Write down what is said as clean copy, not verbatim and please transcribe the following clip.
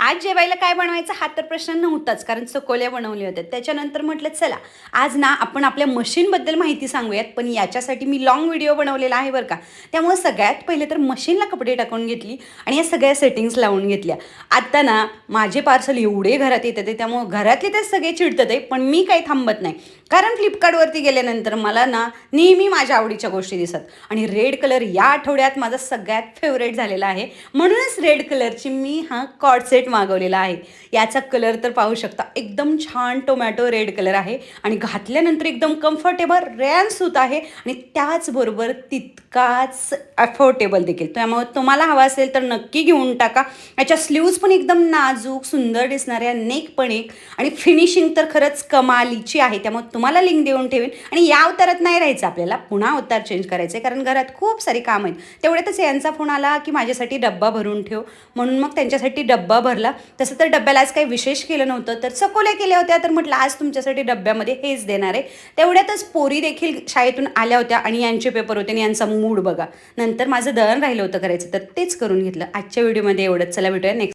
आज जेवायला काय बनवायचं हा तर प्रश्न नव्हताच, कारण चकोल्या बनवल्या होत्या. त्याच्यानंतर म्हटलं चला आज ना आपण आपल्या मशीनबद्दल माहिती सांगूयात, पण याच्यासाठी मी लाँग व्हिडिओ बनवलेला आहे बरं का. त्यामुळे सगळ्यात पहिले तर मशीनला कपडे टाकून घेतली आणि या सगळ्या सेटिंग्स लावून घेतल्या. आता ना माझे पार्सल एवढे घरात येतात आहे, त्यामुळे घरातले तर सगळे चिडतात आहे, पण मी काही थांबत नाही. कारण फ्लिपकार्टवरती गेल्यानंतर मला ना नेहमी माझ्या आवडीच्या गोष्टी दिसतात आणि रेड कलर या आठवड्यात माझा सगळ्यात फेवरेट झालेला आहे. म्हणूनच रेड कलरची मी हा कॉर्ड सेट मागवलेला आहे. याचा कलर तर पाहू शकता, एकदम छान टोमॅटो रेड कलर आहे आणि घातल्यानंतर एकदम कम्फर्टेबल रेयान सूत आहे आणि त्याचबरोबर तितकाच अफोर्डेबल देखील. त्यामुळे तुम्हाला हवा असेल तर नक्की घेऊन टाका. याच्या स्लीव्ज पण एकदम नाजूक सुंदर दिसणाऱ्या, नेक पण एक आणि फिनिशिंग तर खरंच कमालीची आहे. त्यामुळे तुम्हाला लिंक देऊन ठेवेन आणि या अवतारात नाही राहायचं, आपल्याला पुन्हा अवतार चेंज करायचं आहे, कारण घरात खूप सारी कामं आहेत. तेवढ्यातच यांचा फोन आला की माझ्यासाठी डब्बा भरून ठेव, म्हणून मग त्यांच्यासाठी डब्बा भरला. तसं तर डब्याला आज काही विशेष केलं नव्हतं, तर चकोल्या केल्या होत्या, तर म्हटलं आज तुमच्यासाठी डब्यामध्ये हेच देणार आहे. तेवढ्यातच पोरी देखील शाळेतून आल्या होत्या आणि यांचे पेपर होते आणि यांचा मूड बघा. नंतर माझं दळण राहिलं होतं करायचं, तर तेच करून घेतलं. आजच्या व्हिडिओमध्ये एवढंच. चला भेटूया नेक्स्ट.